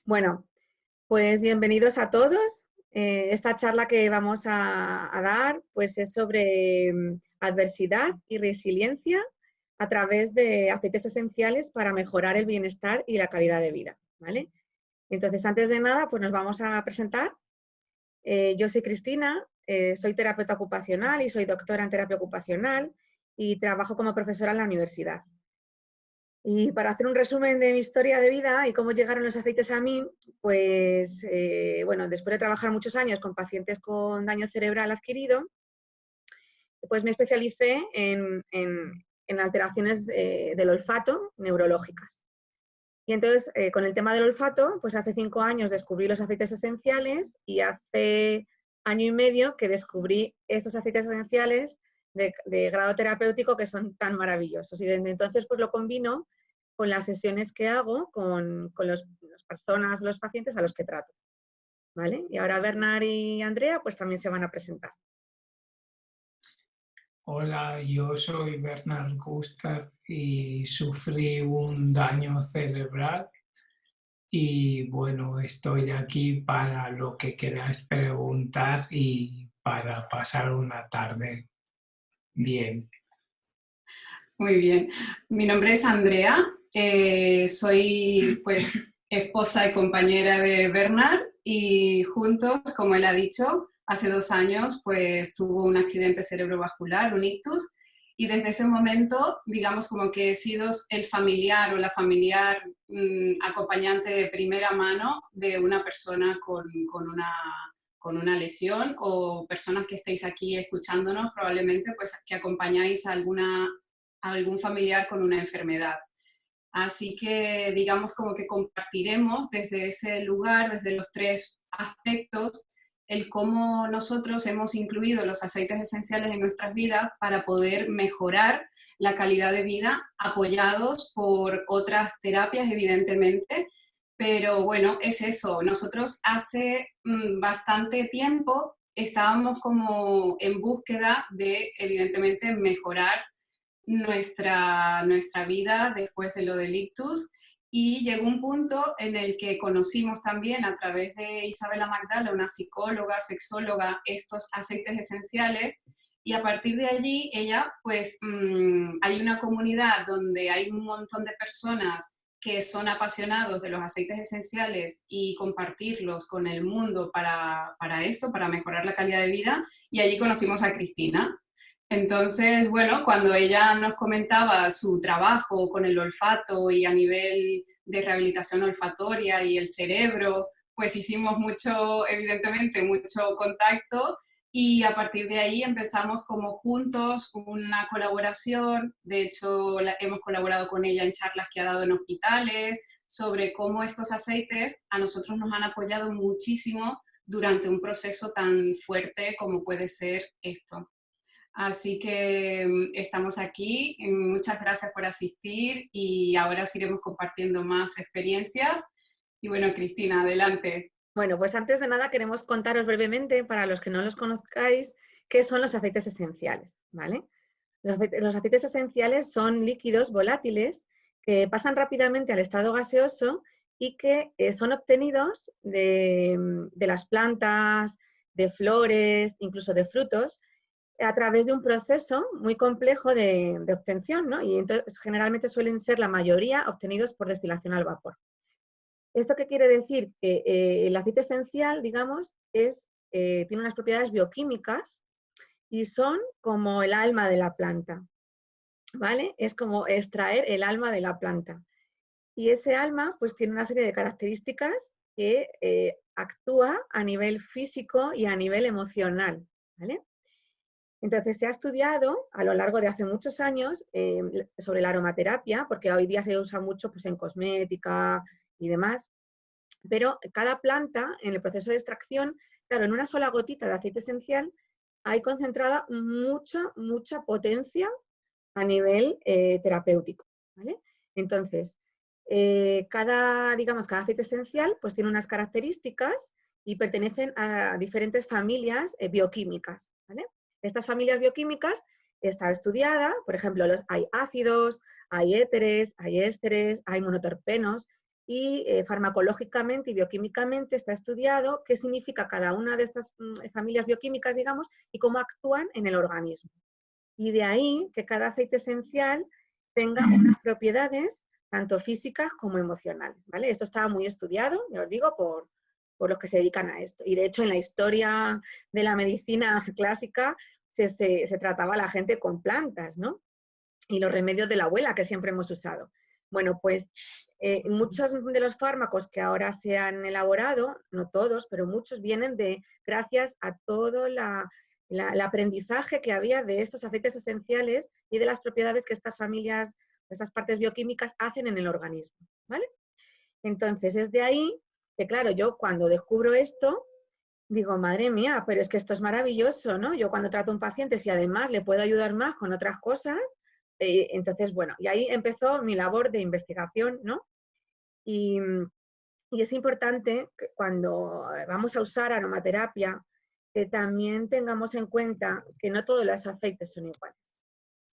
Bueno, pues bienvenidos a todos. Esta charla que vamos a dar pues es sobre adversidad y resiliencia a través de aceites esenciales para mejorar el bienestar y la calidad de vida, ¿vale? Entonces, antes de nada, pues nos vamos a presentar. Yo soy Cristina, soy terapeuta ocupacional y soy doctora en terapia ocupacional y trabajo como profesora en la universidad. Y para hacer un resumen de mi historia de vida y cómo llegaron los aceites a mí, pues bueno, después de trabajar muchos años con pacientes con daño cerebral adquirido, pues me especialicé en alteraciones del olfato neurológicas. Y entonces, con el tema del olfato, pues hace 5 años descubrí los aceites esenciales y hace año y medio que descubrí estos aceites esenciales de grado terapéutico que son tan maravillosos. Y desde entonces, pues lo combino con las sesiones que hago con las personas, los pacientes a los que trato. ¿Vale? Y ahora Bernard y Andrea, pues también se van a presentar. Hola, yo soy Bernard Gustav y sufrí un daño cerebral y bueno, estoy aquí para lo que queráis preguntar y para pasar una tarde bien. Muy bien. Mi nombre es Andrea, soy pues esposa y compañera de Bernard y juntos, como él ha dicho, hace 2 años pues tuvo un accidente cerebrovascular, un ictus, y desde ese momento, digamos como que he sido el familiar o la familiar acompañante de primera mano de una persona con una lesión, o personas que estéis aquí escuchándonos probablemente pues que acompañáis a algún familiar con una enfermedad. Así que digamos como que compartiremos desde ese lugar, desde los 3 aspectos, el cómo nosotros hemos incluido los aceites esenciales en nuestras vidas para poder mejorar la calidad de vida, apoyados por otras terapias, evidentemente. Pero bueno, es eso. Nosotros hace bastante tiempo estábamos como en búsqueda de, evidentemente, mejorar nuestra vida después de lo del ictus, y llegó un punto en el que conocimos también a través de Isabela Magdala, una psicóloga, sexóloga, estos aceites esenciales, y a partir de allí ella, pues hay una comunidad donde hay un montón de personas que son apasionados de los aceites esenciales y compartirlos con el mundo para eso, para mejorar la calidad de vida, y allí conocimos a Cristina. Entonces, bueno, cuando ella nos comentaba su trabajo con el olfato y a nivel de rehabilitación olfatoria y el cerebro, pues hicimos mucho, evidentemente, mucho contacto, y a partir de ahí empezamos como juntos una colaboración. De hecho, hemos colaborado con ella en charlas que ha dado en hospitales sobre cómo estos aceites a nosotros nos han apoyado muchísimo durante un proceso tan fuerte como puede ser esto. Así que estamos aquí. Muchas gracias por asistir y ahora os iremos compartiendo más experiencias. Y bueno, Cristina, adelante. Bueno, pues antes de nada queremos contaros brevemente, para los que no los conozcáis, qué son los aceites esenciales, ¿vale? Los aceites esenciales son líquidos volátiles que pasan rápidamente al estado gaseoso y que son obtenidos de las plantas, de flores, incluso de frutos, a través de un proceso muy complejo de obtención, ¿no? Y entonces generalmente suelen ser la mayoría obtenidos por destilación al vapor. ¿Esto qué quiere decir? Que el aceite esencial, digamos, tiene unas propiedades bioquímicas y son como el alma de la planta, ¿vale? Es como extraer el alma de la planta. Y ese alma pues tiene una serie de características que actúa a nivel físico y a nivel emocional, ¿vale? Entonces se ha estudiado a lo largo de hace muchos años sobre la aromaterapia, porque hoy día se usa mucho pues, en cosmética y demás, pero cada planta en el proceso de extracción, claro, en una sola gotita de aceite esencial hay concentrada mucha potencia a nivel terapéutico, ¿vale? Entonces, cada aceite esencial pues tiene unas características y pertenecen a diferentes familias bioquímicas, ¿vale? Estas familias bioquímicas están estudiadas, por ejemplo, hay ácidos, hay éteres, hay ésteres, hay monoterpenos, y farmacológicamente y bioquímicamente está estudiado qué significa cada una de estas familias bioquímicas, digamos, y cómo actúan en el organismo. Y de ahí que cada aceite esencial tenga unas propiedades tanto físicas como emocionales, ¿vale? Esto estaba muy estudiado, ya os digo, por los que se dedican a esto. Y de hecho en la historia de la medicina clásica se trataba a la gente con plantas, ¿no? Y los remedios de la abuela que siempre hemos usado. Bueno, pues muchos de los fármacos que ahora se han elaborado, no todos, pero muchos vienen gracias a todo el aprendizaje que había de estos aceites esenciales y de las propiedades que estas familias, estas partes bioquímicas hacen en el organismo, ¿vale? Entonces, es de ahí que, claro, yo cuando descubro esto, digo, madre mía, pero es que esto es maravilloso, ¿no? Yo cuando trato a un paciente, si además le puedo ayudar más con otras cosas, entonces, bueno, y ahí empezó mi labor de investigación, ¿no? Y es importante que cuando vamos a usar aromaterapia, que también tengamos en cuenta que no todos los aceites son iguales,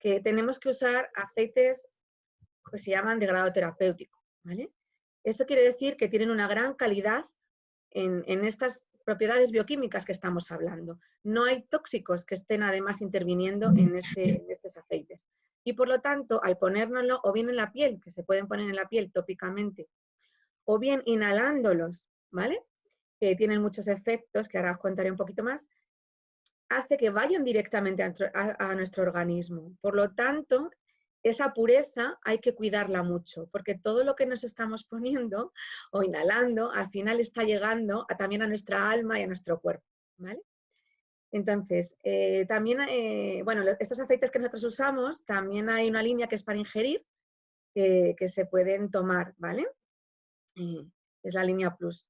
que tenemos que usar aceites que se llaman de grado terapéutico, ¿vale? Eso quiere decir que tienen una gran calidad en estas propiedades bioquímicas que estamos hablando. No hay tóxicos que estén además interviniendo en estos aceites. Y por lo tanto, al ponérnoslo o bien en la piel, que se pueden poner en la piel tópicamente, o bien inhalándolos, ¿vale? Que tienen muchos efectos, que ahora os contaré un poquito más, hace que vayan directamente a nuestro organismo. Por lo tanto, esa pureza hay que cuidarla mucho, porque todo lo que nos estamos poniendo o inhalando, al final está llegando también a nuestra alma y a nuestro cuerpo, ¿vale? Entonces, también, bueno, estos aceites que nosotros usamos, también hay una línea que es para ingerir, que se pueden tomar, ¿vale? Es la línea Plus.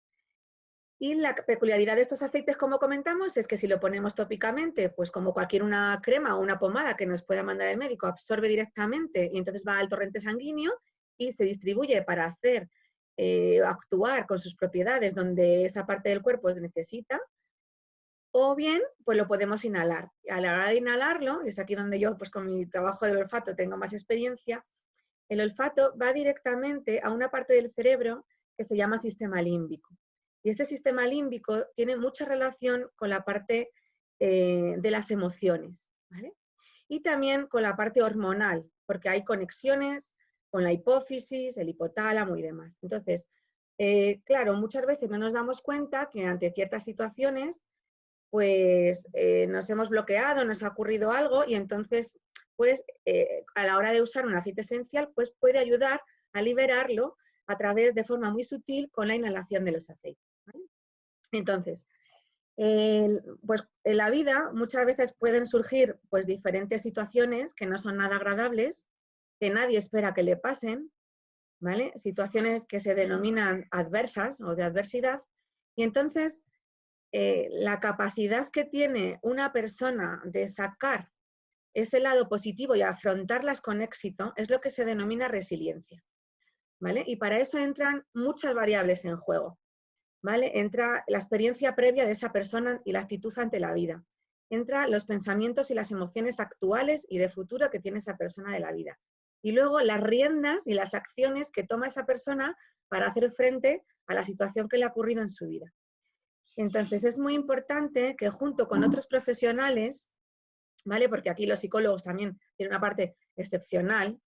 Y la peculiaridad de estos aceites, como comentamos, es que si lo ponemos tópicamente, pues como cualquier una crema o una pomada que nos pueda mandar el médico, absorbe directamente y entonces va al torrente sanguíneo y se distribuye para hacer actuar con sus propiedades donde esa parte del cuerpo se necesita. O bien, pues lo podemos inhalar. Y a la hora de inhalarlo, y es aquí donde yo, pues con mi trabajo del olfato tengo más experiencia, el olfato va directamente a una parte del cerebro que se llama sistema límbico. Y este sistema límbico tiene mucha relación con la parte de las emociones, ¿vale? Y también con la parte hormonal, porque hay conexiones con la hipófisis, el hipotálamo y demás. Entonces, claro, muchas veces no nos damos cuenta que ante ciertas situaciones pues nos hemos bloqueado, nos ha ocurrido algo y entonces, pues a la hora de usar un aceite esencial, pues puede ayudar a liberarlo a través de forma muy sutil con la inhalación de los aceites, ¿vale? Entonces, pues en la vida muchas veces pueden surgir pues diferentes situaciones que no son nada agradables, que nadie espera que le pasen, ¿vale? Situaciones que se denominan adversas o de adversidad y entonces la capacidad que tiene una persona de sacar ese lado positivo y afrontarlas con éxito es lo que se denomina resiliencia, ¿vale? Y para eso entran muchas variables en juego, ¿vale? Entra la experiencia previa de esa persona y la actitud ante la vida. Entra los pensamientos y las emociones actuales y de futuro que tiene esa persona de la vida. Y luego las riendas y las acciones que toma esa persona para hacer frente a la situación que le ha ocurrido en su vida. Entonces, es muy importante que junto con otros profesionales, ¿vale? Porque aquí los psicólogos también tienen una parte excepcional,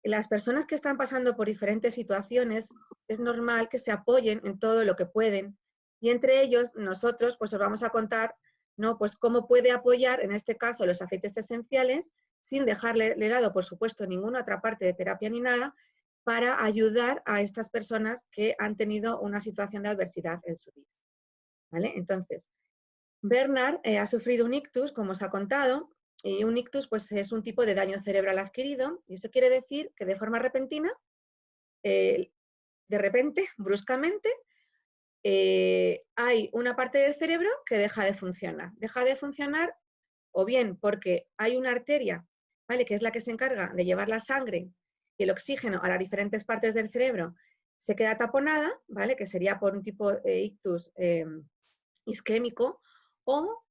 las personas que están pasando por diferentes situaciones, es normal que se apoyen en todo lo que pueden. Y entre ellos, nosotros, pues os vamos a contar, ¿no? Pues cómo puede apoyar, en este caso, los aceites esenciales, sin dejarle de lado, por supuesto, ninguna otra parte de terapia ni nada, para ayudar a estas personas que han tenido una situación de adversidad en su vida, ¿vale? Entonces, Bernard ha sufrido un ictus, como os ha contado, y un ictus pues, es un tipo de daño cerebral adquirido, y eso quiere decir que de forma repentina, de repente, bruscamente, hay una parte del cerebro que deja de funcionar. Deja de funcionar o bien porque hay una arteria, ¿vale? Que es la que se encarga de llevar la sangre y el oxígeno a las diferentes partes del cerebro, se queda taponada, ¿vale? Que sería por un tipo de ictus isquémico, o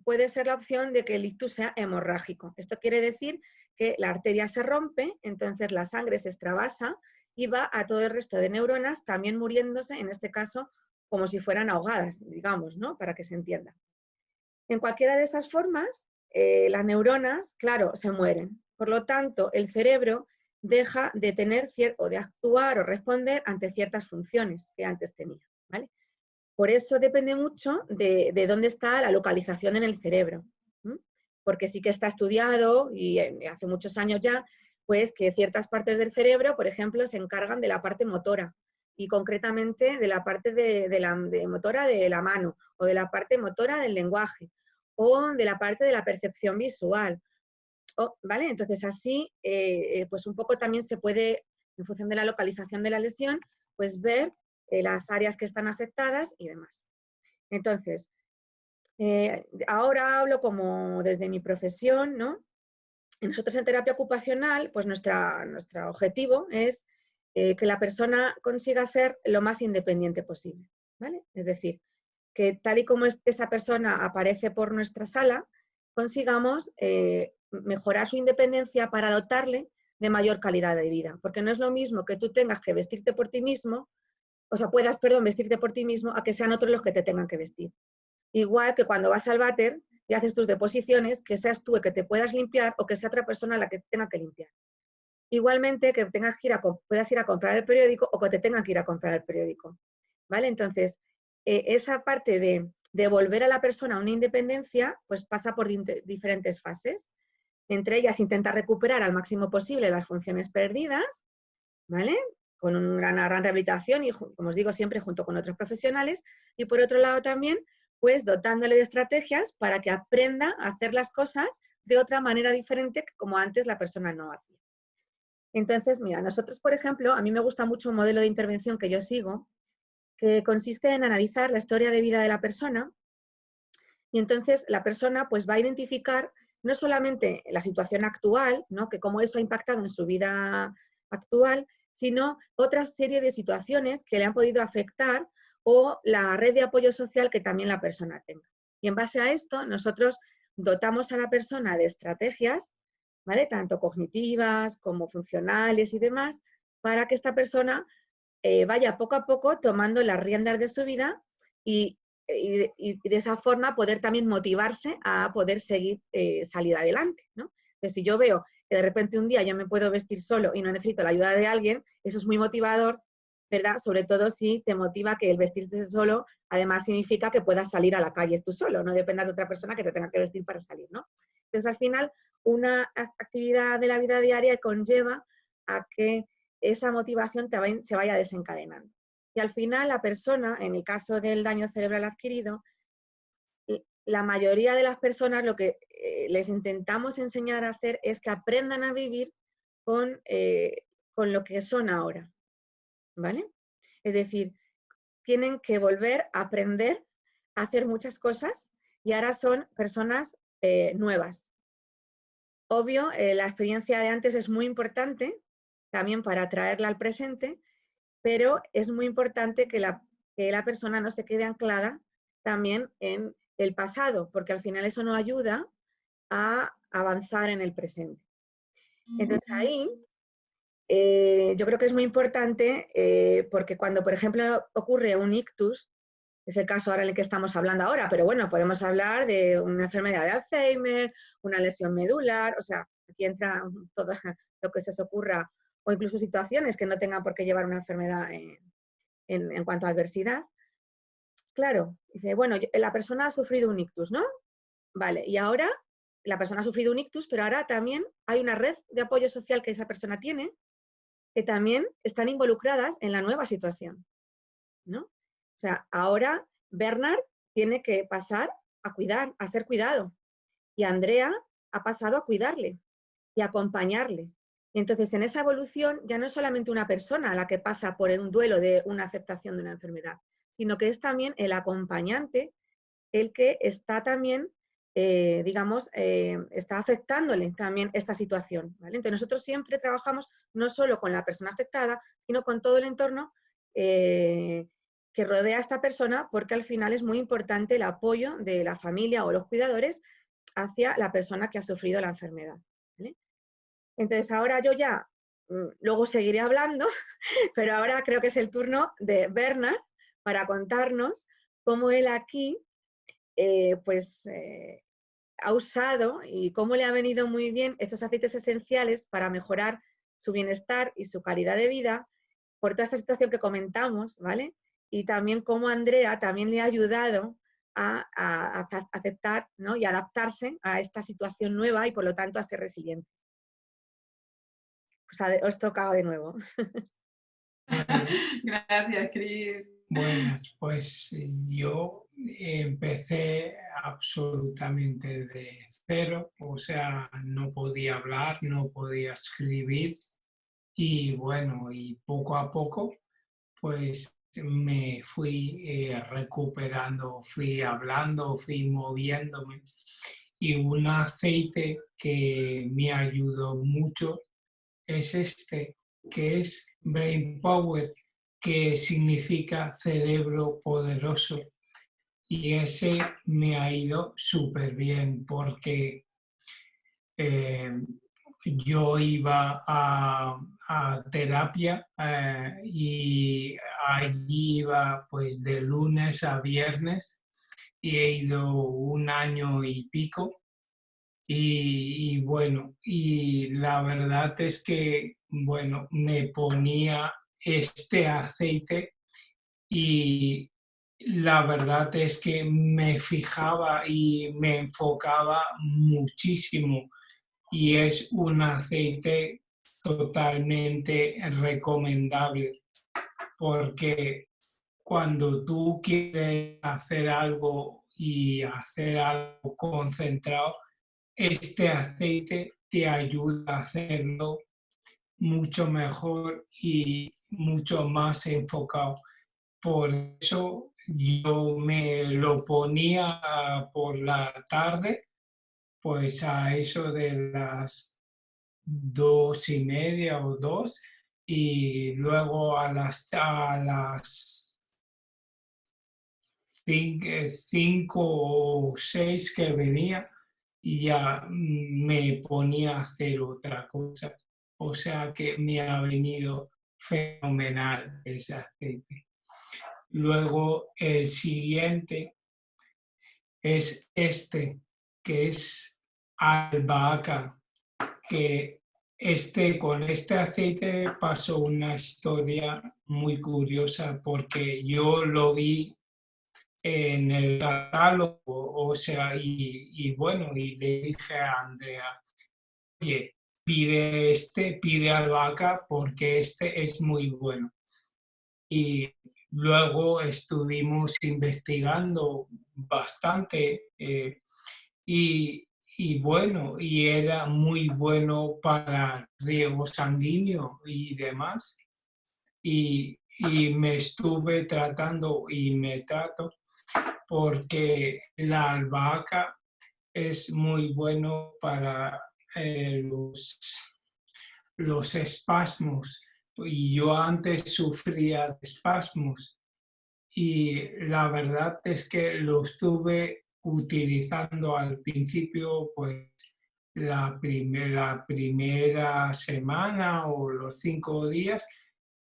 puede ser la opción de que el ictus sea hemorrágico. Esto quiere decir que la arteria se rompe, entonces la sangre se extravasa y va a todo el resto de neuronas también muriéndose, en este caso, como si fueran ahogadas, digamos, ¿no? Para que se entienda. En cualquiera de esas formas, las neuronas, claro, se mueren. Por lo tanto, el cerebro deja de tener o de actuar o responder ante ciertas funciones que antes tenía, ¿vale? Por eso depende mucho de dónde está la localización en el cerebro, ¿m? Porque sí que está estudiado, y hace muchos años ya, pues que ciertas partes del cerebro, por ejemplo, se encargan de la parte motora, y concretamente de la parte de motora de la mano, o de la parte motora del lenguaje, o de la parte de la percepción visual, ¿vale? Entonces así, pues un poco también se puede, en función de la localización de la lesión, pues ver las áreas que están afectadas y demás. Entonces, ahora hablo como desde mi profesión, ¿no? Nosotros en terapia ocupacional, pues nuestro objetivo es que la persona consiga ser lo más independiente posible, ¿vale? Es decir, que tal y como esa persona aparece por nuestra sala, consigamos mejorar su independencia para dotarle de mayor calidad de vida. Porque no es lo mismo que tú tengas que vestirte por ti mismo, o sea, puedas, perdón, vestirte por ti mismo, a que sean otros los que te tengan que vestir. Igual que cuando vas al váter y haces tus deposiciones, que seas tú el que te puedas limpiar o que sea otra persona la que te tenga que limpiar. Igualmente que tengas que puedas ir a comprar el periódico o que te tengan que ir a comprar el periódico. ¿Vale? Entonces, esa parte de devolver a la persona una independencia, pues pasa por diferentes fases. Entre ellas, intentar recuperar al máximo posible las funciones perdidas, ¿vale? Con una gran rehabilitación y, como os digo, siempre junto con otros profesionales. Y por otro lado también, pues dotándole de estrategias para que aprenda a hacer las cosas de otra manera diferente que como antes la persona no hacía. Entonces, mira, nosotros, por ejemplo, a mí me gusta mucho un modelo de intervención que yo sigo, que consiste en analizar la historia de vida de la persona, y entonces la persona pues va a identificar no solamente la situación actual, ¿no? Que cómo eso ha impactado en su vida actual, sino otra serie de situaciones que le han podido afectar o la red de apoyo social que también la persona tenga. Y en base a esto, nosotros dotamos a la persona de estrategias, ¿vale? Tanto cognitivas como funcionales y demás, para que esta persona vaya poco a poco tomando las riendas de su vida y de esa forma poder también motivarse a poder seguir, salir adelante, ¿no? Entonces, si yo veo que de repente un día yo me puedo vestir solo y no necesito la ayuda de alguien, eso es muy motivador, ¿verdad? Sobre todo si te motiva que el vestirte solo además significa que puedas salir a la calle tú solo, no dependas de otra persona que te tenga que vestir para salir, ¿no? Entonces, al final, una actividad de la vida diaria conlleva a que esa motivación se vaya desencadenando. Y al final la persona, en el caso del daño cerebral adquirido, la mayoría de las personas lo que les intentamos enseñar a hacer es que aprendan a vivir con lo que son ahora, ¿vale? Es decir, tienen que volver a aprender a hacer muchas cosas y ahora son personas nuevas. Obvio, la experiencia de antes es muy importante también para traerla al presente, pero es muy importante que la persona no se quede anclada también en el pasado, porque al final eso no ayuda a avanzar en el presente. Entonces ahí yo creo que es muy importante porque cuando, por ejemplo, ocurre un ictus, es el caso ahora en el que estamos hablando ahora, pero bueno, podemos hablar de una enfermedad de Alzheimer, una lesión medular, o sea, aquí entra todo lo que se os ocurra, o incluso situaciones que no tengan por qué llevar una enfermedad en cuanto a adversidad. Claro, dice, bueno, la persona ha sufrido un ictus, ¿no? Vale, y ahora la persona ha sufrido un ictus, pero ahora también hay una red de apoyo social que esa persona tiene, que también están involucradas en la nueva situación, ¿no? O sea, ahora Bernard tiene que pasar a cuidar, a ser cuidado, y Andrea ha pasado a cuidarle y acompañarle. Y entonces, en esa evolución, ya no es solamente una persona la que pasa por un duelo de una aceptación de una enfermedad, sino que es también el acompañante el que está también, digamos, está afectándole también esta situación, ¿vale? Entonces, nosotros siempre trabajamos no solo con la persona afectada, sino con todo el entorno que rodea a esta persona, porque al final es muy importante el apoyo de la familia o los cuidadores hacia la persona que ha sufrido la enfermedad, ¿vale? Entonces, ahora yo ya luego seguiré hablando, pero ahora creo que es el turno de Bernard para contarnos cómo él aquí ha usado y cómo le ha venido muy bien estos aceites esenciales para mejorar su bienestar y su calidad de vida por toda esta situación que comentamos, ¿vale? Y también cómo Andrea también le ha ayudado a aceptar, ¿no? Y adaptarse a esta situación nueva y por lo tanto a ser resilientes. Pues os toca de nuevo. Gracias, Cris. Buenas, pues yo empecé absolutamente de cero, o sea, no podía hablar, no podía escribir y bueno, y poco a poco pues me fui recuperando, fui hablando, fui moviéndome y un aceite que me ayudó mucho es este, que es Brain Power, que significa cerebro poderoso. Y ese me ha ido súper bien porque yo iba a terapia y allí iba pues de lunes a viernes y he ido 1 año y pico. Y bueno, y la verdad es que, bueno, me ponía este aceite y la verdad es que me fijaba y me enfocaba muchísimo y es un aceite totalmente recomendable porque cuando tú quieres hacer algo y hacer algo concentrado, este aceite te ayuda a hacerlo mucho mejor y mucho más enfocado. Por eso yo me lo ponía por la tarde, pues a eso de las 2:30 o 2, y luego a las 5 o 6 que venía y ya me ponía a hacer otra cosa. O sea que me ha venido fenomenal ese aceite. Luego el siguiente es este, que es albahaca, que con este aceite pasó una historia muy curiosa porque yo lo vi en el catálogo, o sea, y bueno, y le dije a Andrea, oye, pide albahaca porque este es muy bueno. Y luego estuvimos investigando bastante y bueno, y era muy bueno para riego sanguíneo y demás. Y me estuve tratando y me trato porque la albahaca es muy bueno para los espasmos. Y yo antes sufría de espasmos y la verdad es que lo estuve utilizando al principio, pues la primera semana o los 5 días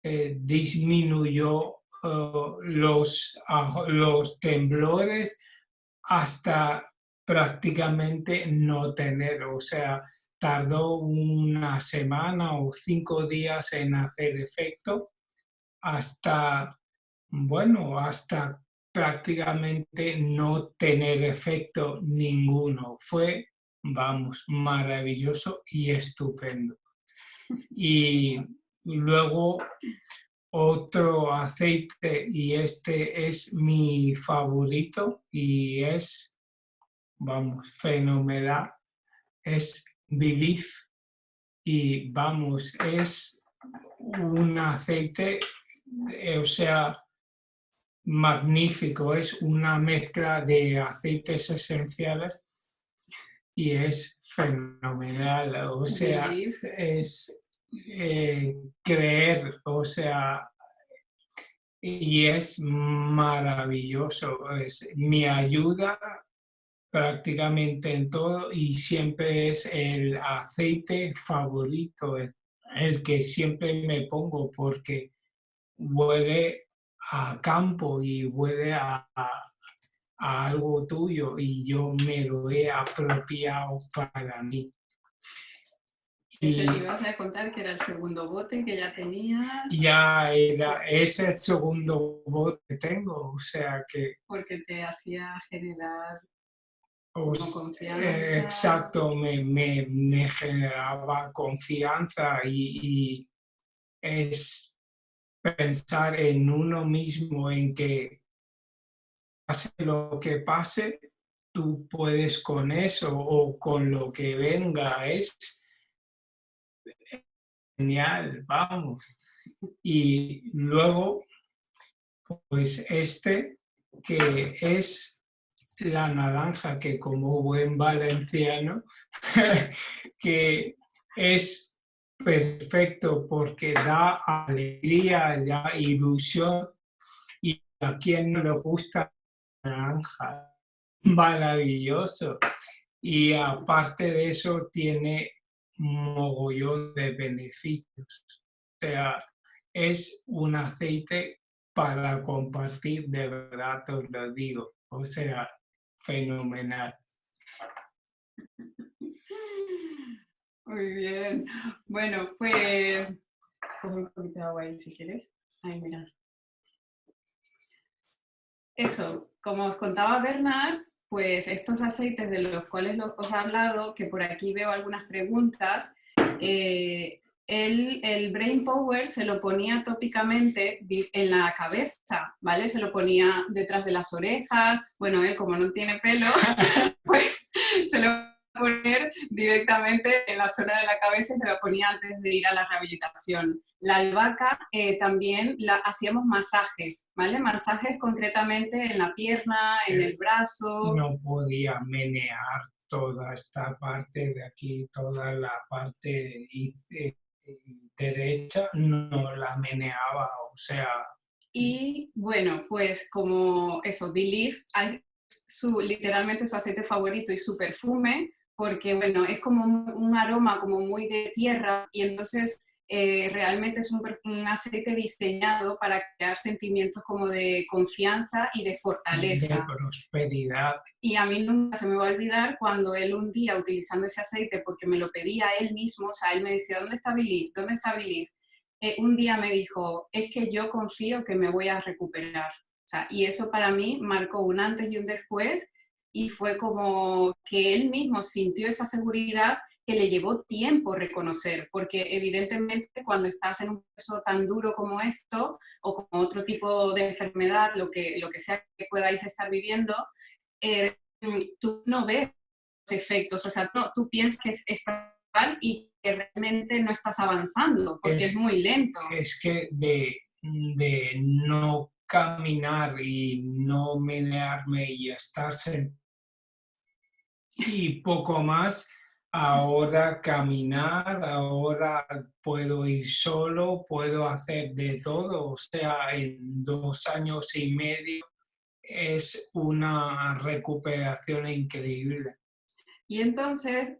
disminuyó los temblores hasta prácticamente no tener, o sea, tardó 1 semana o 5 días en hacer efecto hasta, bueno, hasta prácticamente no tener efecto ninguno. Fue, vamos, maravilloso y estupendo. Y luego otro aceite, y este es mi favorito y es, vamos, fenomenal, es Belief. Y vamos, es un aceite, o sea, magnífico, es una mezcla de aceites esenciales y es fenomenal, o sea, es creer, o sea, y es maravilloso, me ayuda prácticamente en todo y siempre es el aceite favorito el que siempre me pongo porque huele a campo y huele a algo tuyo y yo me lo he apropiado para mí. Ese Y te ibas a contar que era el segundo bote que ya tenías. ya era, es el segundo bote que tengo, o sea que... Porque te hacía generar como confianza. Exacto, me generaba confianza y es pensar en uno mismo, en que pase lo que pase, tú puedes con eso o con lo que venga, es genial, vamos. Y luego, pues que es la naranja, que como buen valenciano, que es perfecto porque da alegría, da ilusión, y a quien no le gusta la naranja, maravilloso. Y aparte de eso tiene un mogollón de beneficios. O sea, es un aceite para compartir, de verdad os lo digo. O sea, fenomenal. Muy bien. Bueno, pues coge un poquito de agua ahí si quieres. Ahí, mira. Eso, como os contaba Bernard, pues estos aceites de los cuales os he hablado, que por aquí veo algunas preguntas, el Brain Power se lo ponía tópicamente en la cabeza, ¿vale? Se lo ponía detrás de las orejas. Bueno, él como no tiene pelo, pues se lo poner directamente en la zona de la cabeza y se lo ponía antes de ir a la rehabilitación. La albahaca también hacíamos masajes, ¿vale? Masajes concretamente en la pierna, en el brazo. No podía menear toda esta parte de aquí, toda la parte derecha, no la meneaba, o sea... Y bueno, pues como eso, Believe, literalmente su aceite favorito y su perfume, porque bueno, es como un aroma como muy de tierra y entonces realmente es un aceite diseñado para crear sentimientos como de confianza y de fortaleza. De prosperidad. Y a mí nunca se me va a olvidar cuando él un día utilizando ese aceite, porque me lo pedía él mismo, o sea, él me decía, ¿dónde está Believe? ¿Dónde está Believe? Un día me dijo, es que yo confío que me voy a recuperar. O sea, y eso para mí marcó un antes y un después y fue como que él mismo sintió esa seguridad que le llevó tiempo reconocer, porque evidentemente cuando estás en un proceso tan duro como esto o como otro tipo de enfermedad, lo que sea que podáis estar viviendo, tú no ves los efectos, o sea, no, tú piensas que está mal y que realmente no estás avanzando, porque es muy lento. Es que de no caminar y no menearme y estar sentado y poco más, ahora caminar, ahora puedo ir solo, puedo hacer de todo, o sea, en 2 años y medio es una recuperación increíble. Y entonces,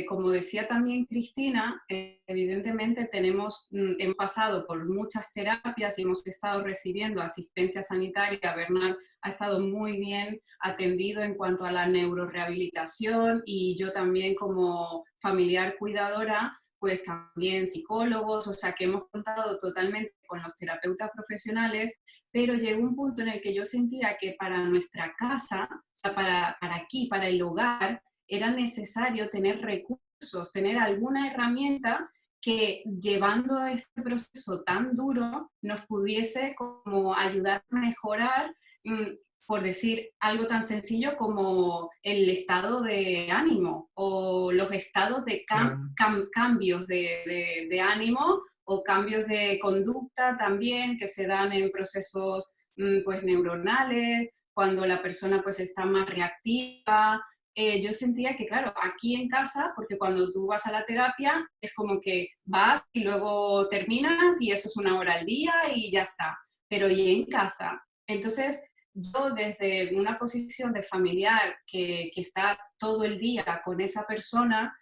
como decía también Cristina, evidentemente hemos pasado por muchas terapias y hemos estado recibiendo asistencia sanitaria. Bernard ha estado muy bien atendido en cuanto a la neurorehabilitación y yo también como familiar cuidadora, pues también psicólogos, o sea que hemos contado totalmente con los terapeutas profesionales, pero llegó un punto en el que yo sentía que para nuestra casa, o sea, para aquí, para el hogar, era necesario tener recursos, tener alguna herramienta que llevando a este proceso tan duro nos pudiese como ayudar a mejorar, por decir algo tan sencillo como el estado de ánimo o los estados de cambios de ánimo o cambios de conducta también que se dan en procesos pues neuronales, cuando la persona pues está más reactiva. Yo sentía que, claro, aquí en casa, porque cuando tú vas a la terapia es como que vas y luego terminas y eso es 1 hora al día y ya está, pero y en casa. Entonces, yo desde una posición de familiar que está todo el día con esa persona,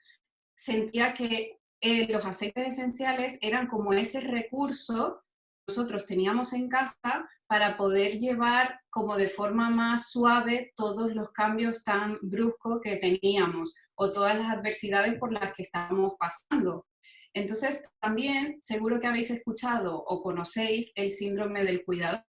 sentía que los aceites esenciales eran como ese recurso que nosotros teníamos en casa para poder llevar como de forma más suave todos los cambios tan bruscos que teníamos o todas las adversidades por las que estábamos pasando. Entonces, también seguro que habéis escuchado o conocéis el síndrome del cuidador,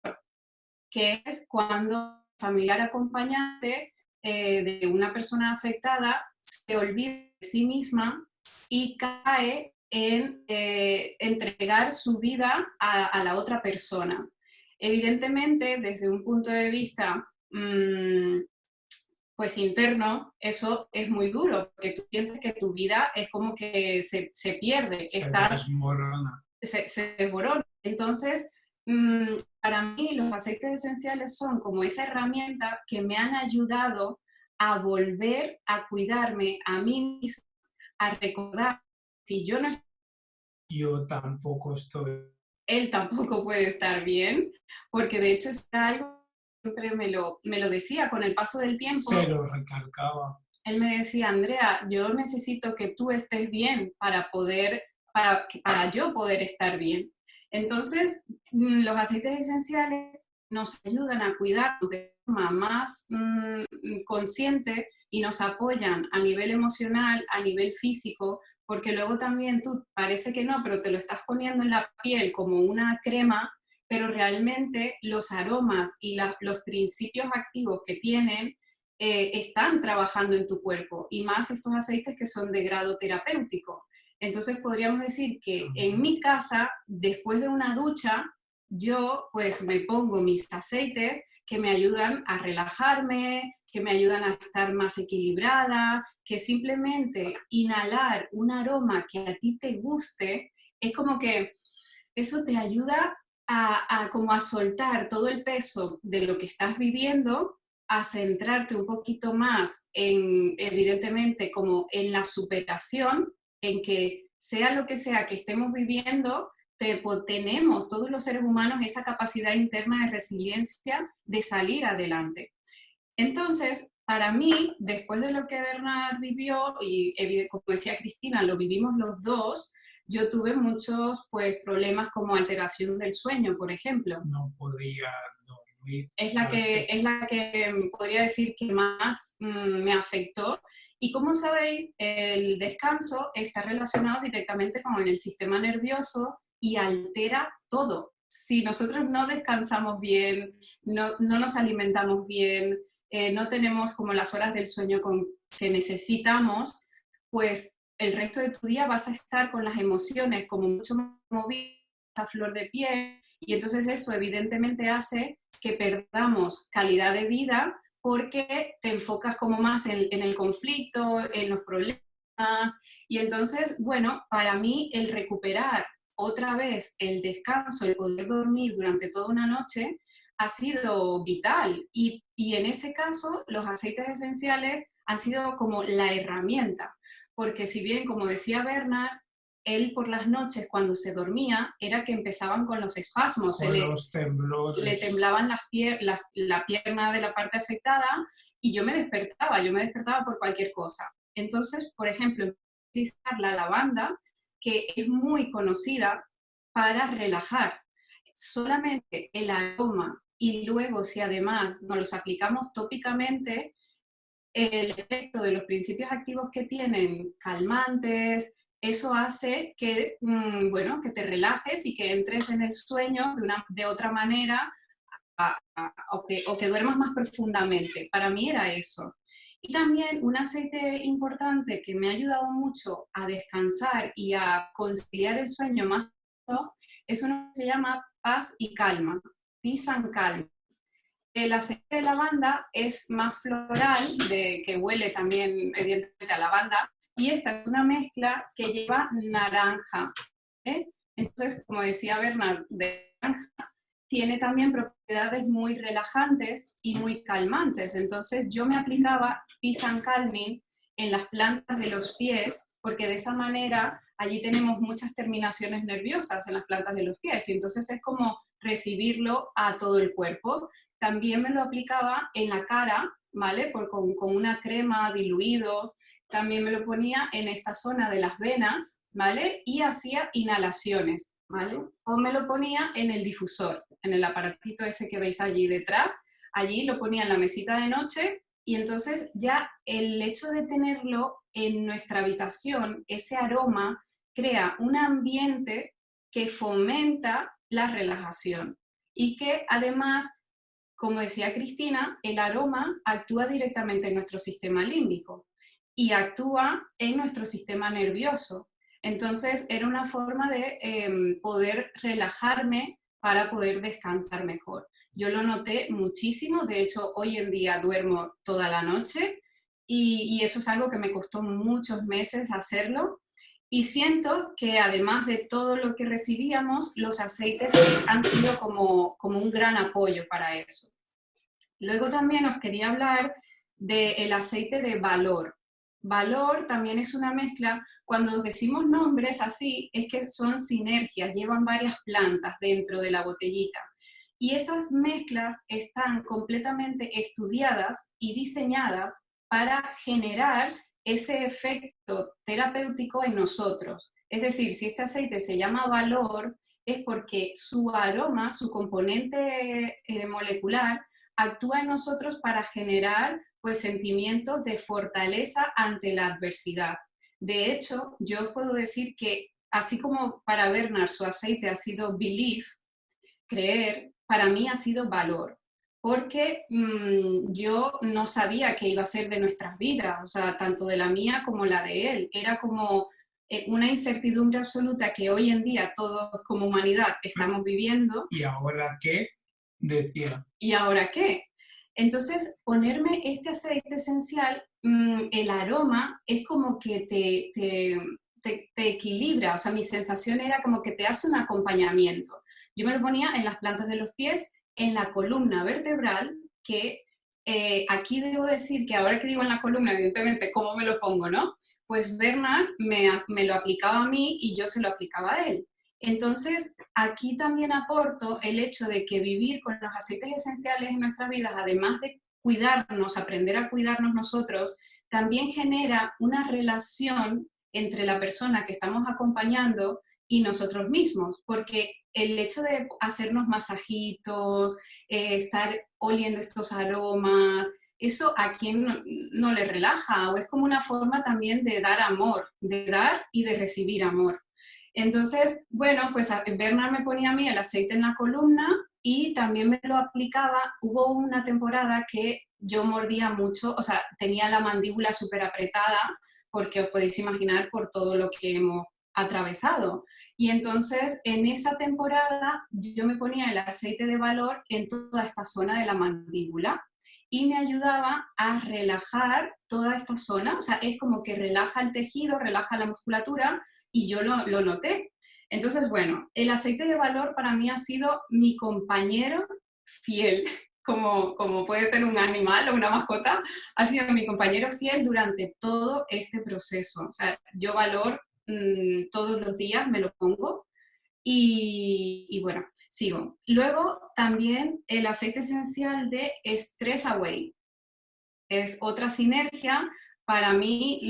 que es cuando el familiar acompañante de una persona afectada se olvida de sí misma y cae en entregar su vida a la otra persona. Evidentemente, desde un punto de vista pues interno, eso es muy duro, porque tú sientes que tu vida es como que se pierde, Se desmorona. se desmorona. Entonces, para mí los aceites esenciales son como esa herramienta que me han ayudado a volver a cuidarme a mí misma, a recordar, si yo no estoy, Yo tampoco estoy. él tampoco puede estar bien, porque de hecho es algo que siempre me lo decía con el paso del tiempo. Se lo recalcaba. Él me decía, Andrea, yo necesito que tú estés bien para yo poder estar bien. Entonces, los aceites esenciales nos ayudan a cuidarnos de forma más consciente y nos apoyan a nivel emocional, a nivel físico, porque luego también tú parece que no, pero te lo estás poniendo en la piel como una crema, pero realmente los aromas y los principios activos que tienen están trabajando en tu cuerpo, y más estos aceites que son de grado terapéutico. Entonces podríamos decir que en mi casa, después de una ducha, yo pues me pongo mis aceites que me ayudan a relajarme, que me ayudan a estar más equilibrada, que simplemente inhalar un aroma que a ti te guste, es como que eso te ayuda como a soltar todo el peso de lo que estás viviendo, a centrarte un poquito más en, evidentemente, como en la superación, en que sea lo que sea que estemos viviendo, tenemos todos los seres humanos esa capacidad interna de resiliencia de salir adelante. Entonces, para mí, después de lo que Bernard vivió, y como decía Cristina, lo vivimos los dos, yo tuve muchos pues, problemas como alteración del sueño, por ejemplo. No podía dormir. Es la que podría decir que más me afectó. Y como sabéis, el descanso está relacionado directamente con el sistema nervioso y altera todo. Si nosotros no descansamos bien, no nos alimentamos bien, no tenemos como las horas del sueño que necesitamos, pues el resto de tu día vas a estar con las emociones como mucho más movidas, a flor de piel, y entonces eso evidentemente hace que perdamos calidad de vida porque te enfocas como más en el conflicto, en los problemas, y entonces, bueno, para mí el recuperar otra vez el descanso, el poder dormir durante toda una noche, ha sido vital. Y en ese caso, los aceites esenciales han sido como la herramienta, porque si bien, como decía Bernard, él por las noches cuando se dormía era que empezaban con los espasmos, los temblores. Le temblaban la pierna de la parte afectada y yo me despertaba por cualquier cosa. Entonces, por ejemplo, utilizar la lavanda, que es muy conocida para relajar. Solamente el aroma y luego si además nos los aplicamos tópicamente, el efecto de los principios activos que tienen, calmantes, eso hace que, bueno, que te relajes y que entres en el sueño de otra manera o que duermas más profundamente. Para mí era eso. Y también un aceite importante que me ha ayudado mucho a descansar y a conciliar el sueño más es uno que se llama Paz y Calma, Peace and Calm. El aceite de lavanda es más floral, que huele también evidentemente a lavanda, y esta es una mezcla que lleva naranja. Entonces, como decía Bernard, de naranja, tiene también propiedades muy relajantes y muy calmantes. Entonces yo me aplicaba Peace and Calming en las plantas de los pies, porque de esa manera allí tenemos muchas terminaciones nerviosas en las plantas de los pies, y entonces es como recibirlo a todo el cuerpo. También me lo aplicaba en la cara, ¿vale? Con una crema diluido. También me lo ponía en esta zona de las venas, ¿vale? Y hacía inhalaciones, ¿vale? O me lo ponía en el difusor, en el aparatito ese que veis allí detrás. Allí lo ponía en la mesita de noche y entonces ya el hecho de tenerlo en nuestra habitación, ese aroma, crea un ambiente que fomenta la relajación y que además, como decía Cristina, el aroma actúa directamente en nuestro sistema límbico y actúa en nuestro sistema nervioso. Entonces era una forma de poder relajarme para poder descansar mejor. Yo lo noté muchísimo, de hecho hoy en día duermo toda la noche y eso es algo que me costó muchos meses hacerlo. Y siento que además de todo lo que recibíamos, los aceites han sido como un gran apoyo para eso. Luego también os quería hablar del aceite de Valor. Valor también es una mezcla, cuando decimos nombres así, es que son sinergias, llevan varias plantas dentro de la botellita. Y esas mezclas están completamente estudiadas y diseñadas para generar ese efecto terapéutico en nosotros. Es decir, si este aceite se llama Valor, es porque su aroma, su componente molecular, actúa en nosotros para generar pues sentimientos de fortaleza ante la adversidad. De hecho, yo os puedo decir que así como para Bernard su aceite ha sido belief, creer, para mí ha sido valor, porque yo no sabía qué iba a ser de nuestras vidas, o sea, tanto de la mía como la de él. Era como una incertidumbre absoluta que hoy en día todos como humanidad estamos viviendo. ¿Y ahora qué? Decía. ¿Y ahora qué? Entonces, ponerme este aceite esencial, el aroma es como que te equilibra, o sea, mi sensación era como que te hace un acompañamiento. Yo me lo ponía en las plantas de los pies, en la columna vertebral, que aquí debo decir que ahora que digo en la columna, evidentemente, ¿cómo me lo pongo, no? Pues Bernard me lo aplicaba a mí y yo se lo aplicaba a él. Entonces, aquí también aporto el hecho de que vivir con los aceites esenciales en nuestras vidas, además de cuidarnos, aprender a cuidarnos nosotros, también genera una relación entre la persona que estamos acompañando y nosotros mismos, porque el hecho de hacernos masajitos, estar oliendo estos aromas, eso a quien no le relaja, o es como una forma también de dar amor, de dar y de recibir amor. Entonces, bueno, pues Bernard me ponía a mí el aceite en la columna y también me lo aplicaba. Hubo una temporada que yo mordía mucho, o sea, tenía la mandíbula súper apretada, porque os podéis imaginar por todo lo que hemos atravesado. Y entonces, en esa temporada, yo me ponía el aceite de Valor en toda esta zona de la mandíbula y me ayudaba a relajar toda esta zona, o sea, es como que relaja el tejido, relaja la musculatura, y yo lo noté. Entonces, bueno, el aceite de Valor para mí ha sido mi compañero fiel, como puede ser un animal o una mascota, ha sido mi compañero fiel durante todo este proceso. O sea, yo Valor todos los días me lo pongo y bueno, sigo. Luego también el aceite esencial de Stress Away. Es otra sinergia. Para mí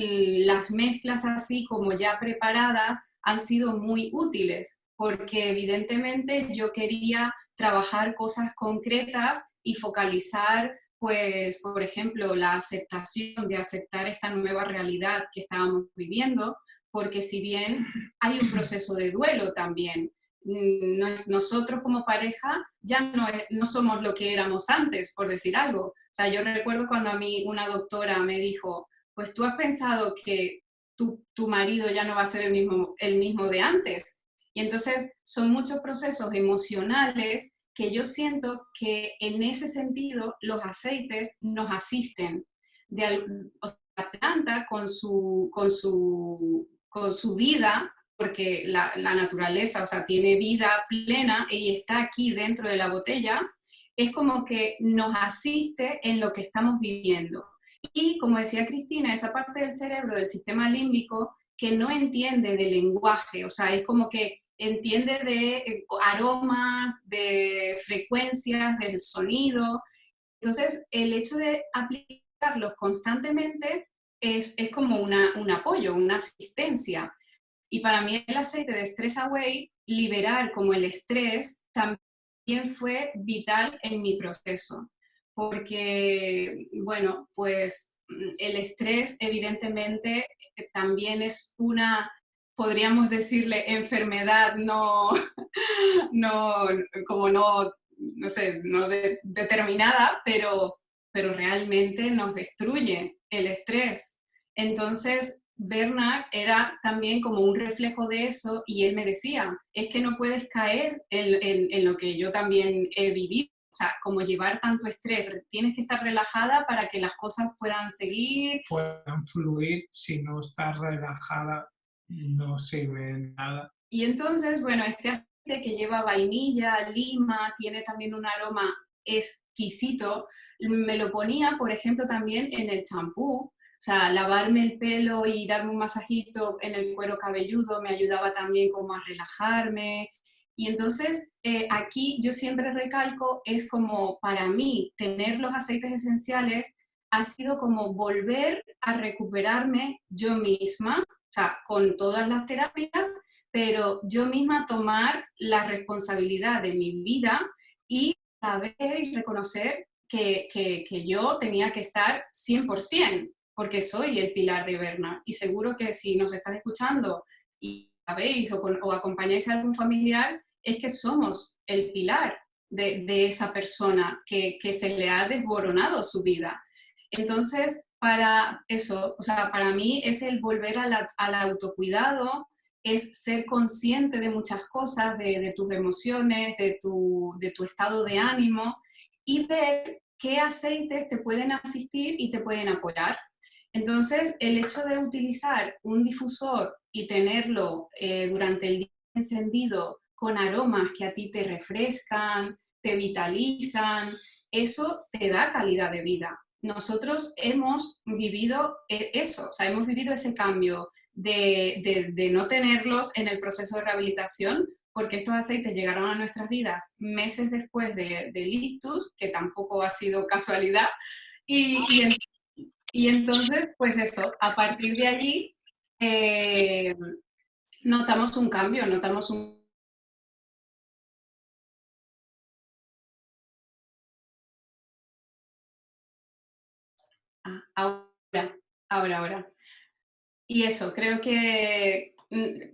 las mezclas así como ya preparadas han sido muy útiles porque evidentemente yo quería trabajar cosas concretas y focalizar, pues, por ejemplo, la aceptación de aceptar esta nueva realidad que estábamos viviendo, porque si bien hay un proceso de duelo también, nosotros como pareja ya no somos lo que éramos antes, por decir algo. O sea, yo recuerdo cuando a mí una doctora me dijo, pues tú has pensado que tu marido ya no va a ser el mismo de antes. Y entonces son muchos procesos emocionales que yo siento que en ese sentido los aceites nos asisten. O sea, la planta con su vida, porque la naturaleza, o sea, tiene vida plena y está aquí dentro de la botella, es como que nos asiste en lo que estamos viviendo. Y como decía Cristina, esa parte del cerebro, del sistema límbico, que no entiende de lenguaje, o sea, es como que entiende de aromas, de frecuencias, del sonido. Entonces, el hecho de aplicarlos constantemente es como un apoyo, una asistencia. Y para mí el aceite de Stress Away, liberar como el estrés, también fue vital en mi proceso. Porque, bueno, pues el estrés evidentemente también es una, podríamos decirle, enfermedad no, no como no sé, no determinada, pero realmente nos destruye el estrés. Entonces, Bernard era también como un reflejo de eso y él me decía, es que no puedes caer en lo que yo también he vivido, o sea, como llevar tanto estrés, tienes que estar relajada para que las cosas puedan seguir. Puedan fluir, si no estás relajada no sirve de nada. Y entonces, bueno, este aceite que lleva vainilla, lima, tiene también un aroma exquisito, me lo ponía, por ejemplo, también en el champú, o sea, lavarme el pelo y darme un masajito en el cuero cabelludo me ayudaba también como a relajarme. Y entonces, aquí yo siempre recalco, es como para mí tener los aceites esenciales ha sido como volver a recuperarme yo misma, o sea, con todas las terapias, pero yo misma tomar la responsabilidad de mi vida y saber y reconocer que yo tenía que estar 100%, porque soy el pilar de Bernard. Y seguro que si nos estás escuchando y sabéis o acompañáis a algún familiar, es que somos el pilar de esa persona que se le ha desboronado su vida. Entonces, para eso, o sea, para mí es el volver al autocuidado, es ser consciente de muchas cosas, de tus emociones, de tu estado de ánimo y ver qué aceites te pueden asistir y te pueden apoyar. Entonces, el hecho de utilizar un difusor y tenerlo durante el día encendido con aromas que a ti te refrescan, te vitalizan, eso te da calidad de vida. Nosotros hemos vivido eso, o sea, hemos vivido ese cambio de no tenerlos en el proceso de rehabilitación, porque estos aceites llegaron a nuestras vidas meses después del ictus, que tampoco ha sido casualidad, y, y entonces, pues eso, a partir de allí eh, notamos un cambio, notamos un... Ah, ahora. Y eso, creo que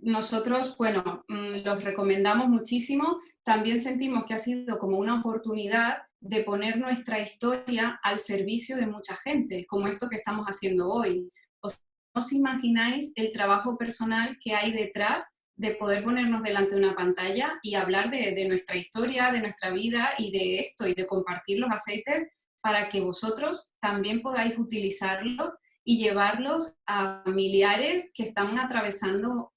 nosotros, bueno, los recomendamos muchísimo. También sentimos que ha sido como una oportunidad de poner nuestra historia al servicio de mucha gente, como esto que estamos haciendo hoy. O sea, no os imagináis el trabajo personal que hay detrás de poder ponernos delante de una pantalla y hablar de nuestra historia, de nuestra vida y de esto, y de compartir los aceites para que vosotros también podáis utilizarlos y llevarlos a familiares que están atravesando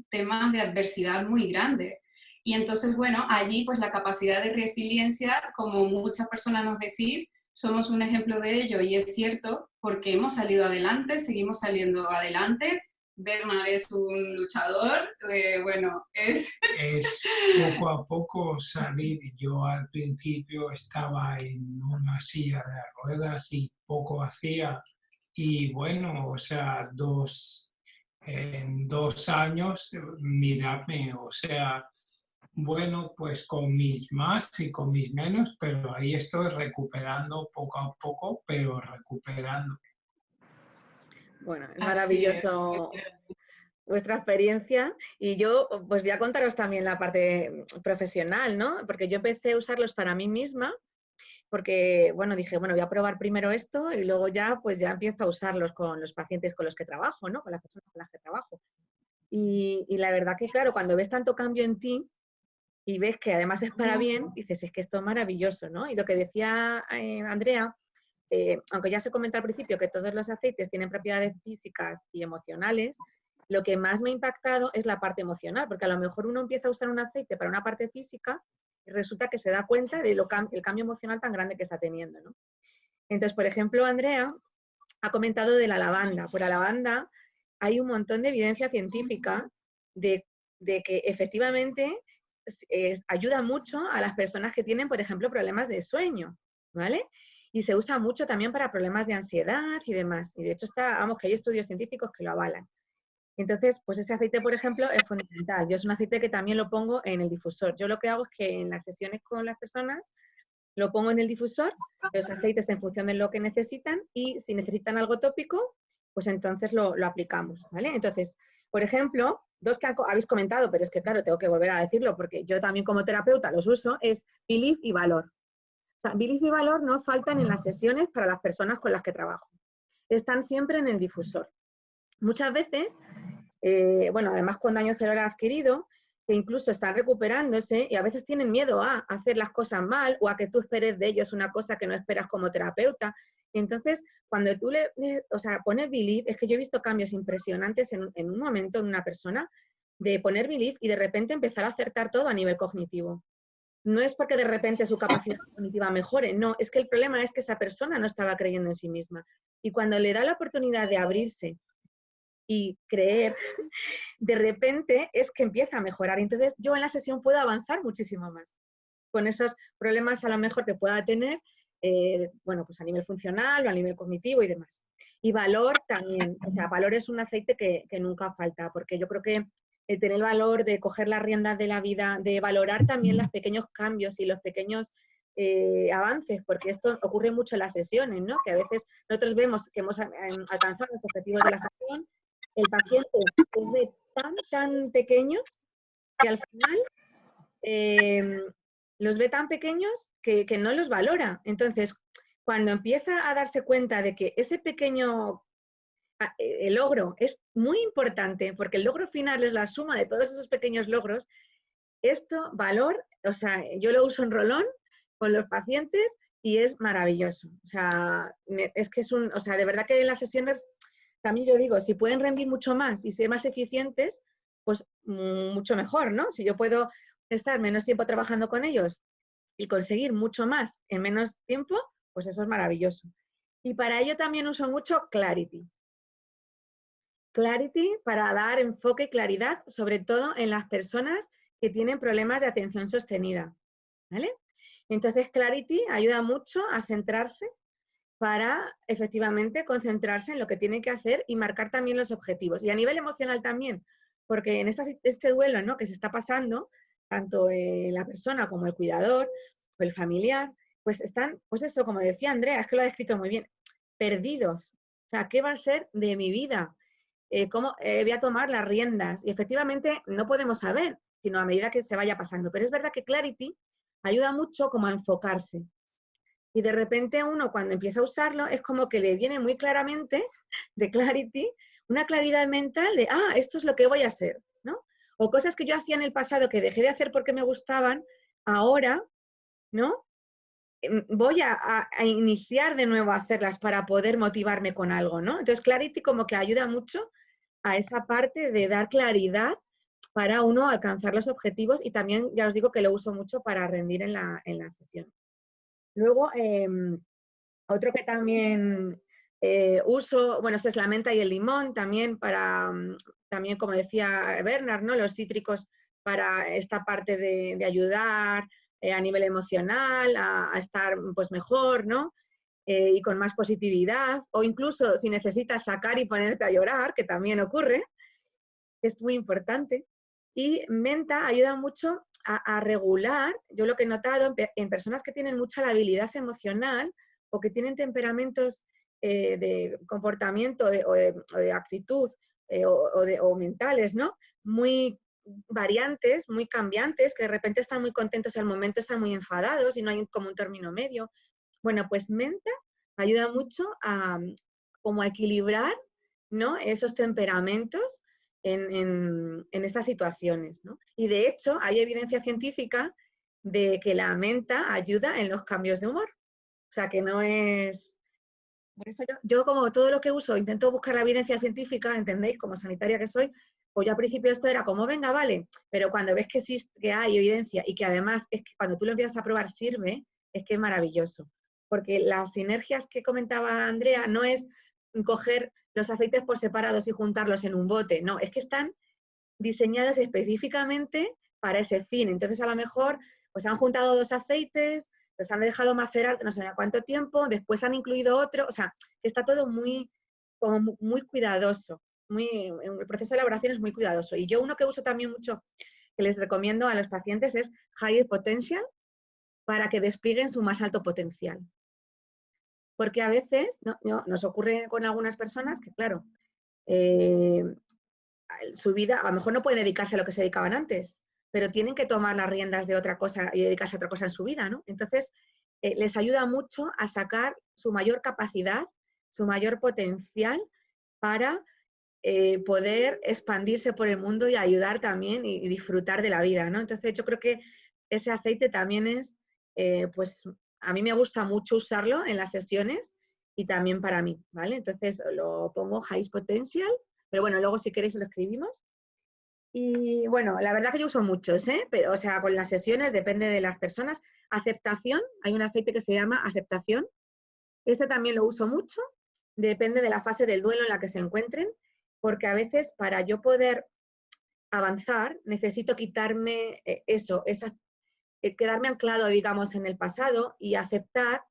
temas de adversidad muy grandes. Y entonces, bueno, allí pues la capacidad de resiliencia, como muchas personas nos decís, somos un ejemplo de ello y es cierto porque hemos salido adelante, seguimos saliendo adelante. Bernard es un luchador, bueno, es... Es poco a poco salir. Yo al principio estaba en una silla de ruedas y poco hacía. Y bueno, o sea, en 2 años, miradme, o sea, bueno, pues con mis más y con mis menos, pero ahí estoy recuperando poco a poco, pero recuperando. Bueno, es Así es. maravilloso vuestra experiencia y yo pues voy a contaros también la parte profesional, ¿no? Porque yo empecé a usarlos para mí misma porque, bueno, dije, bueno, voy a probar primero esto y luego ya pues ya empiezo a usarlos con los pacientes con los que trabajo, ¿no? Con las personas con las que trabajo. Y la verdad que, claro, cuando ves tanto cambio en ti y ves que además es para bien, dices, es que esto es maravilloso, ¿no? Y lo que decía Andrea, aunque ya se comentó al principio que todos los aceites tienen propiedades físicas y emocionales, lo que más me ha impactado es la parte emocional, porque a lo mejor uno empieza a usar un aceite para una parte física y resulta que se da cuenta de el cambio emocional tan grande que está teniendo, ¿no? Entonces, por ejemplo, Andrea ha comentado de la lavanda. Por la lavanda hay un montón de evidencia científica de, de que efectivamente ayuda mucho a las personas que tienen, por ejemplo, problemas de sueño, ¿vale? Y se usa mucho también para problemas de ansiedad y demás. Y de hecho vamos, que hay estudios científicos que lo avalan. Entonces, pues ese aceite, por ejemplo, es fundamental. Yo es un aceite que también lo pongo en el difusor. Yo lo que hago es que en las sesiones con las personas lo pongo en el difusor, los aceites en función de lo que necesitan y si necesitan algo tópico, pues entonces lo aplicamos, ¿vale? Entonces, por ejemplo, dos que habéis comentado, pero es que claro, tengo que volver a decirlo porque yo también como terapeuta los uso, es Belief y Valor. O sea, Belief y Valor no faltan en las sesiones para las personas con las que trabajo. Están siempre en el difusor. Muchas veces, bueno, además con daño cerebral adquirido, que incluso están recuperándose y a veces tienen miedo a hacer las cosas mal o a que tú esperes de ellos una cosa que no esperas como terapeuta. Y entonces, cuando tú o sea, pones Belief, es que yo he visto cambios impresionantes en un momento en una persona de poner Belief y de repente empezar a acertar todo a nivel cognitivo. No es porque de repente su capacidad cognitiva mejore, no, es que el problema es que esa persona no estaba creyendo en sí misma. Y cuando le da la oportunidad de abrirse y creer, de repente es que empieza a mejorar. Entonces yo en la sesión puedo avanzar muchísimo más con esos problemas a lo mejor que pueda tener, bueno, pues a nivel funcional o a nivel cognitivo y demás. Y Valor también, o sea, Valor es un aceite que nunca falta, porque yo creo que tener el valor de coger las riendas de la vida, de valorar también los pequeños cambios y los pequeños avances, porque esto ocurre mucho en las sesiones, ¿no? Que a veces nosotros vemos que hemos alcanzado los objetivos de la sesión, el paciente los ve tan pequeños que al final los ve tan pequeños que no los valora. Entonces, cuando empieza a darse cuenta de que ese pequeño el logro es muy importante, porque el logro final es la suma de todos esos pequeños logros, esto, Valor, o sea, yo lo uso en rolón con los pacientes y es maravilloso. O sea, es que es o sea, de verdad que en las sesiones, también yo digo, si pueden rendir mucho más y ser más eficientes, pues mucho mejor, ¿no? Si yo puedo estar menos tiempo trabajando con ellos y conseguir mucho más en menos tiempo, pues eso es maravilloso. Y para ello también uso mucho Clarity. Clarity para dar enfoque y claridad, sobre todo en las personas que tienen problemas de atención sostenida, ¿vale? Entonces Clarity ayuda mucho a centrarse para efectivamente concentrarse en lo que tiene que hacer y marcar también los objetivos. Y a nivel emocional también, porque en este duelo, ¿no?, que se está pasando, tanto la persona como el cuidador o el familiar, pues están, pues eso, como decía Andrea, es que lo ha descrito muy bien, perdidos. O sea, ¿qué va a ser de mi vida? ¿Cómo voy a tomar las riendas? Y efectivamente no podemos saber, sino a medida que se vaya pasando. Pero es verdad que Clarity ayuda mucho como a enfocarse. Y de repente uno cuando empieza a usarlo es como que le viene muy claramente de Clarity, una claridad mental de, esto es lo que voy a hacer, ¿no? O cosas que yo hacía en el pasado que dejé de hacer porque me gustaban, ahora, ¿no? Voy a iniciar de nuevo a hacerlas para poder motivarme con algo, ¿no? Entonces Clarity como que ayuda mucho a esa parte de dar claridad para uno alcanzar los objetivos y también, ya os digo que lo uso mucho para rendir en la sesión. Luego, otro que también uso, bueno, es la menta y el limón también para, también como decía Bernard, ¿no?, los cítricos para esta parte de ayudar a nivel emocional, a estar pues mejor, ¿no? Y con más positividad, o incluso si necesitas sacar y ponerte a llorar, que también ocurre, es muy importante. Y menta ayuda mucho a regular, yo lo que he notado en personas que tienen mucha labilidad emocional o que tienen temperamentos de comportamiento o de actitud o mentales, ¿no?, muy variantes, muy cambiantes, que de repente están muy contentos y al momento están muy enfadados y no hay como un término medio. Bueno, pues menta ayuda mucho a como a equilibrar, ¿no?, esos temperamentos en estas situaciones, ¿no? Y de hecho hay evidencia científica de que la menta ayuda en los cambios de humor. O sea que no es... Por eso yo como todo lo que uso intento buscar la evidencia científica, ¿entendéis? Como sanitaria que soy, pues yo al principio esto era como, venga, vale, pero cuando ves que existe, que hay evidencia y que además es que cuando tú lo empiezas a probar sirve, es que es maravilloso. Porque las sinergias que comentaba Andrea no es coger los aceites por separados y juntarlos en un bote, no, es que están diseñados específicamente para ese fin. Entonces, a lo mejor, pues han juntado dos aceites, los han dejado macerar no sé cuánto tiempo, después han incluido otro, o sea, está todo muy, como muy cuidadoso, el proceso de elaboración es muy cuidadoso. Y yo uno que uso también mucho, que les recomiendo a los pacientes, es High Potential, para que desplieguen su más alto potencial. Porque a veces nos ocurre con algunas personas que, claro, su vida, a lo mejor no pueden dedicarse a lo que se dedicaban antes, pero tienen que tomar las riendas de otra cosa y dedicarse a otra cosa en su vida, ¿no? Entonces, les ayuda mucho a sacar su mayor capacidad, su mayor potencial para poder expandirse por el mundo y ayudar también y disfrutar de la vida, ¿no? Entonces, yo creo que ese aceite también es, pues, a mí me gusta mucho usarlo en las sesiones y también para mí, ¿vale? Entonces, lo pongo High Potential, pero bueno, luego si queréis lo escribimos. Y bueno, la verdad que yo uso muchos, ¿eh? Pero, o sea, con las sesiones depende de las personas. Aceptación, hay un aceite que se llama Aceptación. Este también lo uso mucho, depende de la fase del duelo en la que se encuentren, porque a veces para yo poder avanzar necesito quitarme quedarme anclado, digamos, en el pasado y aceptar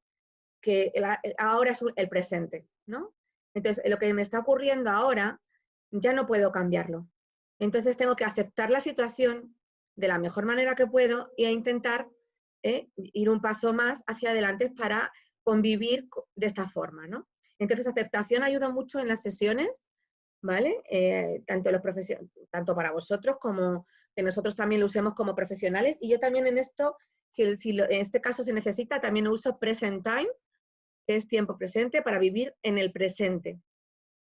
que ahora es el presente, ¿no? Entonces, lo que me está ocurriendo ahora ya no puedo cambiarlo. Entonces, tengo que aceptar la situación de la mejor manera que puedo y a intentar ir un paso más hacia adelante para convivir de esta forma, ¿no? Entonces, aceptación ayuda mucho en las sesiones, ¿vale? Tanto para vosotros como que nosotros también lo usemos como profesionales. Y yo también en esto, en este caso se necesita, también uso Present Time, que es tiempo presente, para vivir en el presente,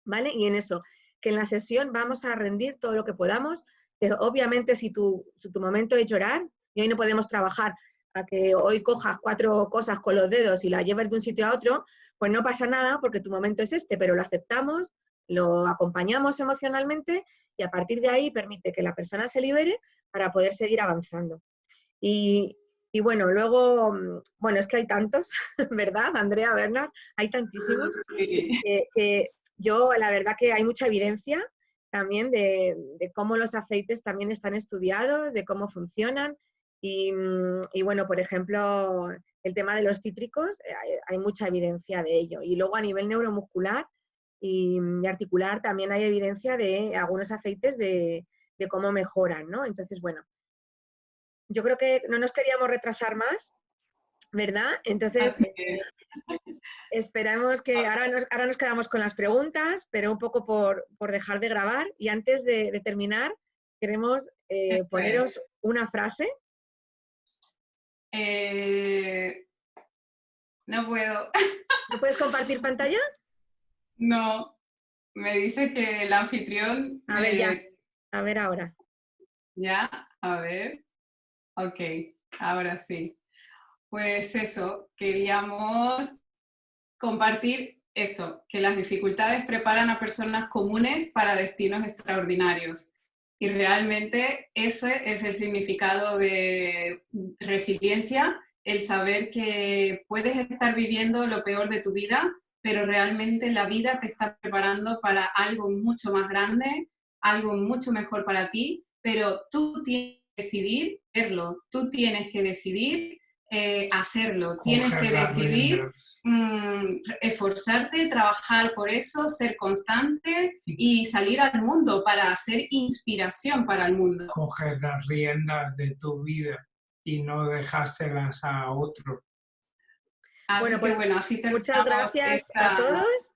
¿vale? Y en eso, que en la sesión vamos a rendir todo lo que podamos, que obviamente si tu momento es llorar, y hoy no podemos trabajar a que hoy cojas 4 cosas con los dedos y las lleves de un sitio a otro, pues no pasa nada porque tu momento es este, pero lo aceptamos, lo acompañamos emocionalmente y a partir de ahí permite que la persona se libere para poder seguir avanzando. Y bueno, luego, bueno, es que hay tantos, ¿verdad, Andrea, Bernard? Hay tantísimos Sí. que yo, la verdad que hay mucha evidencia también de cómo los aceites también están estudiados, de cómo funcionan. Y bueno, por ejemplo, el tema de los cítricos, hay mucha evidencia de ello. Y luego a nivel neuromuscular y articular también hay evidencia de algunos aceites de cómo mejoran, ¿no? Entonces, bueno, yo creo que no nos queríamos retrasar más, ¿verdad? Entonces, Así es. esperamos que ahora nos quedamos con las preguntas, pero un poco por dejar de grabar. Y antes de terminar, queremos Eso poneros es. una frase. No puedo. ¿No puedes compartir pantalla? No. Me dice que el anfitrión A ver, ya. A ver ahora. Ya, a ver. Ok, ahora sí. Pues eso, queríamos compartir eso, que las dificultades preparan a personas comunes para destinos extraordinarios. Y realmente ese es el significado de resiliencia, el saber que puedes estar viviendo lo peor de tu vida, pero realmente la vida te está preparando para algo mucho más grande, algo mucho mejor para ti, pero tú tienes que decidir verlo, tú tienes que decidir hacerlo, tienes que decidir esforzarte, trabajar por eso, ser constante y salir al mundo para ser inspiración para el mundo. Coger las riendas de tu vida y no dejárselas a otro. Así Bueno, que pues bueno, así muchas terminamos gracias a esta... todos.